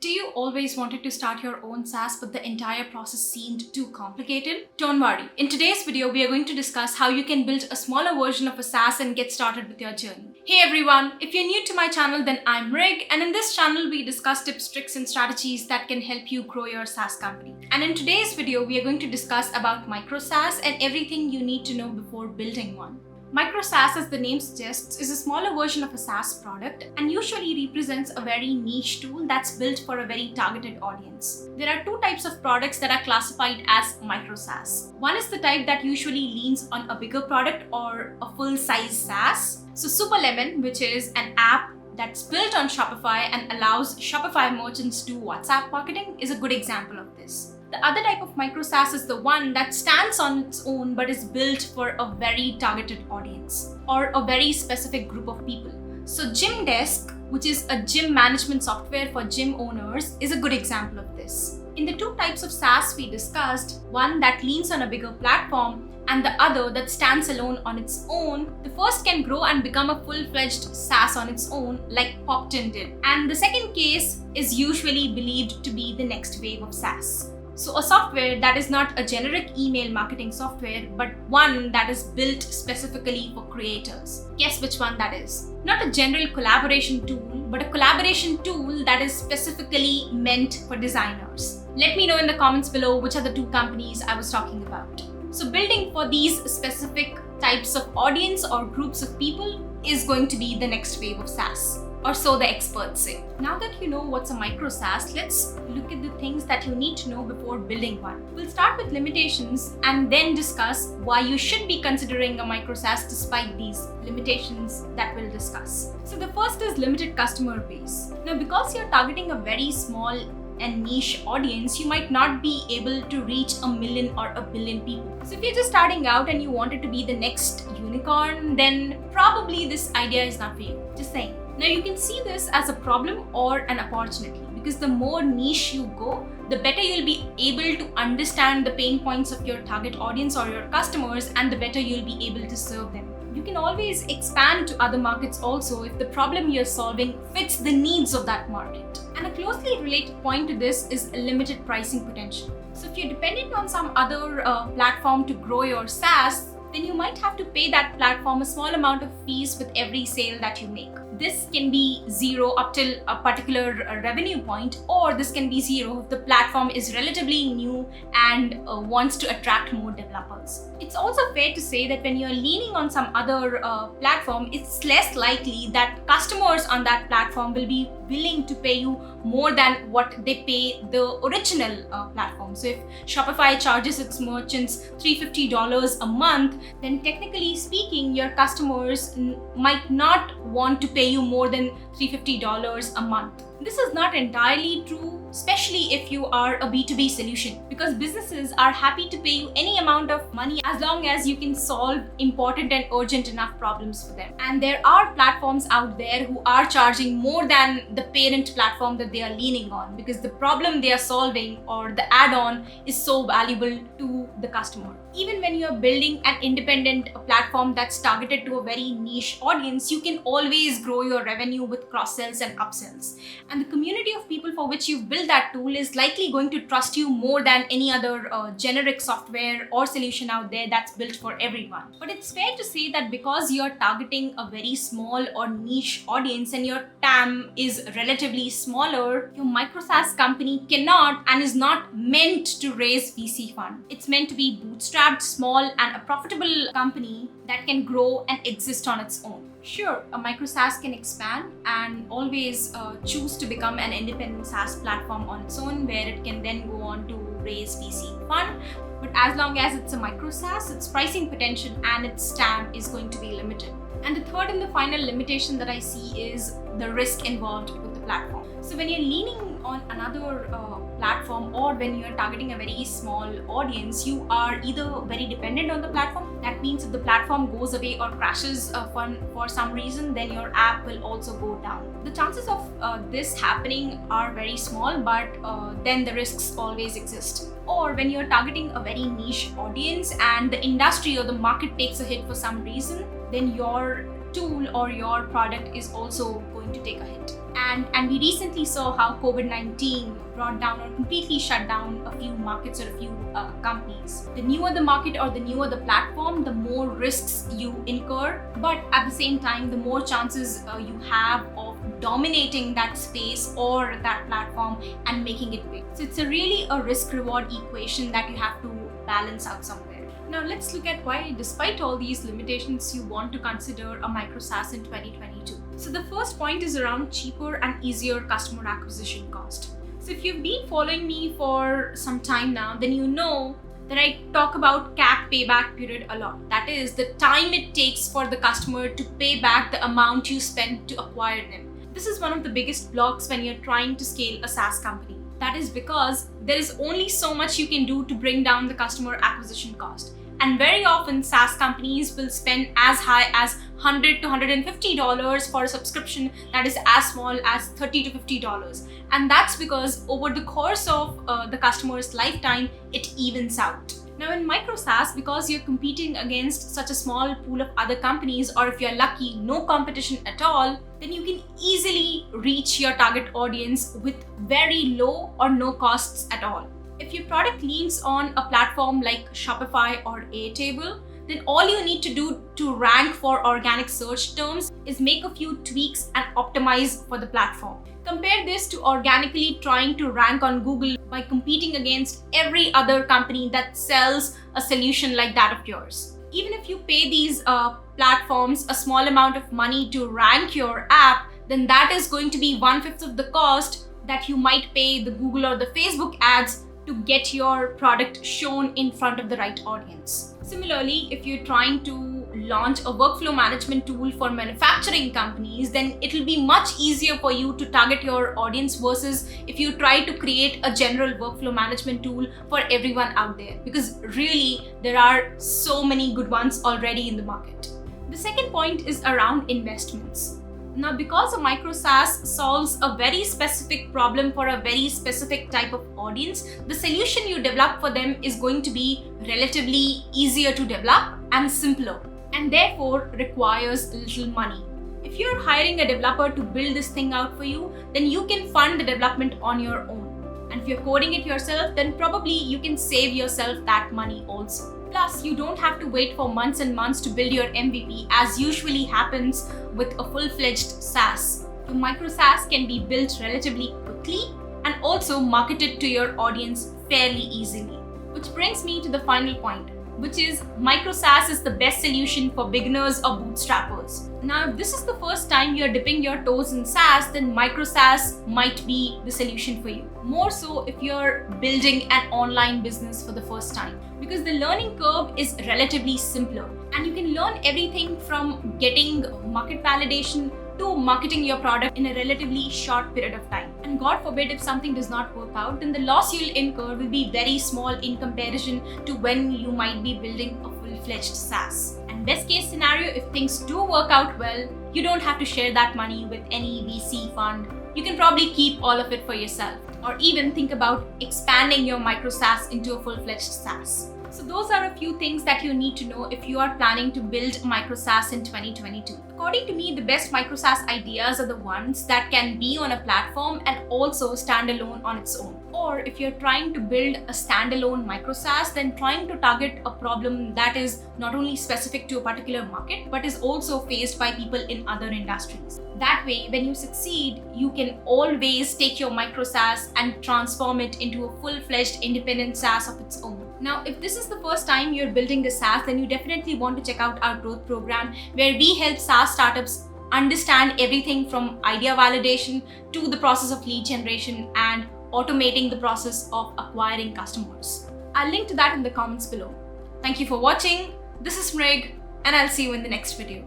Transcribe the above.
Do you always wanted to start your own SaaS but the entire process seemed too complicated? Don't worry. In today's video, we are going to discuss how you can build a smaller version of a SaaS and get started with your journey. Hey everyone, if you're new to my channel, then I'm Rig, and in this channel, we discuss tips, tricks, and strategies that can help you grow your SaaS company. And in today's video, we are going to discuss about microsaas and everything you need to know before building one. Microsaas, as the name suggests, is a smaller version of a SaaS product and usually represents a very niche tool that's built for a very targeted audience. There are two types of products that are classified as microsaas. One is the type that usually leans on a bigger product or a full-size SaaS. So Superlemon, which is an app that's built on Shopify and allows Shopify merchants to do WhatsApp marketing, is a good example of this. The other type of microsaas is the one that stands on its own but is built for a very targeted audience or a very specific group of people. So Gymdesk, which is a gym management software for gym owners, is a good example of this. In the two types of SaaS we discussed, one that leans on a bigger platform and the other that stands alone on its own, the first can grow and become a full-fledged SaaS on its own like Poptin did. And the second case is usually believed to be the next wave of SaaS. So a software that is not a generic email marketing software, but one that is built specifically for creators. Guess which one that is? Not a general collaboration tool, but a collaboration tool that is specifically meant for designers. Let me know in the comments below which are the two companies I was talking about. So building for these specific types of audience or groups of people is going to be the next wave of SaaS. Or so the experts say. Now that you know what's a micro SaaS, let's look at the things that you need to know before building one. We'll start with limitations and then discuss why you should be considering a micro SaaS despite these limitations that we'll discuss. So the first is limited customer base. Now, because you're targeting a very small and niche audience, you might not be able to reach 1 million or 1 billion people. So if you're just starting out and you wanted to be the next unicorn, then probably this idea is not for you. Just saying. Now you can see this as a problem or an opportunity because the more niche you go, the better you'll be able to understand the pain points of your target audience or your customers, and the better you'll be able to serve them. You can always expand to other markets also if the problem you're solving fits the needs of that market. And a closely related point to this is limited pricing potential. So if you're dependent on some other platform to grow your SaaS, then you might have to pay that platform a small amount of fees with every sale that you make. This can be zero up till a particular revenue point, or this can be zero if the platform is relatively new and wants to attract more developers. It's also fair to say that when you're leaning on some other platform, it's less likely that customers on that platform will be willing to pay you more than what they pay the original platform. So if Shopify charges its merchants $350 a month, then technically speaking, your customers might not want to pay you more than $350 a month. This is not entirely true, especially if you are a B2B solution, because businesses are happy to pay you any amount of money as long as you can solve important and urgent enough problems for them. And there are platforms out there who are charging more than the parent platform that they are leaning on because the problem they are solving or the add-on is so valuable to the customer. Even when you're building an independent platform that's targeted to a very niche audience, you can always grow your revenue with cross-sells and upsells. And the community of people for which you've built that tool is likely going to trust you more than any other generic software or solution out there that's built for everyone. But it's fair to say that because you're targeting a very small or niche audience and your TAM is relatively smaller, your micro SaaS company cannot and is not meant to raise VC fund. It's meant to be bootstrapped, small, and a profitable company that can grow and exist on its own. Sure, a micro SaaS can expand and always choose to become an independent SaaS platform on its own where it can then go on to raise VC fund. But as long as it's a micro SaaS, its pricing potential and its TAM is going to be limited. And the third and the final limitation that I see is the risk involved with the platform. So when you're leaning on another platform or when you're targeting a very small audience, you are either very dependent on the platform. That means if the platform goes away or crashes for some reason, then your app will also go down. The chances of this happening are very small, but then the risks always exist. Or when you're targeting a very niche audience and the industry or the market takes a hit for some reason, then your tool or your product is also going going to take a hit. And we recently saw how COVID-19 brought down or completely shut down a few markets or a few companies. The newer the market or the newer the platform, the more risks you incur, but at the same time, the more chances you have of dominating that space or that platform and making it big. So it's really a risk-reward equation that you have to balance out somewhere. Now let's look at why, despite all these limitations, you want to consider a micro SaaS in 2022. So the first point is around cheaper and easier customer acquisition cost. So if you've been following me for some time now, then you know that I talk about CAC payback period a lot. That is the time it takes for the customer to pay back the amount you spent to acquire them. This is one of the biggest blocks when you're trying to scale a SaaS company. That is because there is only so much you can do to bring down the customer acquisition cost. And very often SaaS companies will spend as high as $100 to $150 for a subscription that is as small as $30 to $50. And that's because over the course of the customer's lifetime, it evens out. Now in micro SaaS, because you're competing against such a small pool of other companies, or if you're lucky, no competition at all, then you can easily reach your target audience with very low or no costs at all. If your product leans on a platform like Shopify or Airtable, then all you need to do to rank for organic search terms is make a few tweaks and optimize for the platform. Compare this to organically trying to rank on Google by competing against every other company that sells a solution like that of yours. Even if you pay these platforms a small amount of money to rank your app, then that is going to be 1/5 of the cost that you might pay the Google or the Facebook ads to get your product shown in front of the right audience. Similarly, if you're trying to launch a workflow management tool for manufacturing companies, then it'll be much easier for you to target your audience versus if you try to create a general workflow management tool for everyone out there, because really there are so many good ones already in the market. The second point is around investments. Now, because a micro SaaS solves a very specific problem for a very specific type of audience, the solution you develop for them is going to be relatively easier to develop and simpler, and therefore requires little money. If you're hiring a developer to build this thing out for you, then you can fund the development on your own. And if you're coding it yourself, then probably you can save yourself that money also. Plus, you don't have to wait for months and months to build your MVP, as usually happens with a full-fledged SaaS. The micro SaaS can be built relatively quickly and also marketed to your audience fairly easily. Which brings me to the final point, which is micro SaaS is the best solution for beginners or bootstrappers. Now, if this is the first time you're dipping your toes in SaaS, then micro SaaS might be the solution for you. More so if you're building an online business for the first time, because the learning curve is relatively simpler and you can learn everything from getting market validation to marketing your product in a relatively short period of time. And God forbid if something does not work out, then the loss you'll incur will be very small in comparison to when you might be building a full-fledged SaaS. And best case scenario, if things do work out well, you don't have to share that money with any VC fund. You can probably keep all of it for yourself, or even think about expanding your micro SaaS into a full-fledged SaaS. So those are a few things that you need to know if you are planning to build micro SaaS in 2022. According to me, the best micro SaaS ideas are the ones that can be on a platform and also stand alone on its own. Or if you're trying to build a standalone micro SaaS, then trying to target a problem that is not only specific to a particular market, but is also faced by people in other industries. That way, when you succeed, you can always take your micro SaaS and transform it into a full-fledged independent SaaS of its own. Now, if this is the first time you're building a SaaS, then you definitely want to check out our growth program, where we help SaaS startups understand everything from idea validation to the process of lead generation and automating the process of acquiring customers. I'll link to that in the comments below. Thank you for watching. This is Mrig, and I'll see you in the next video.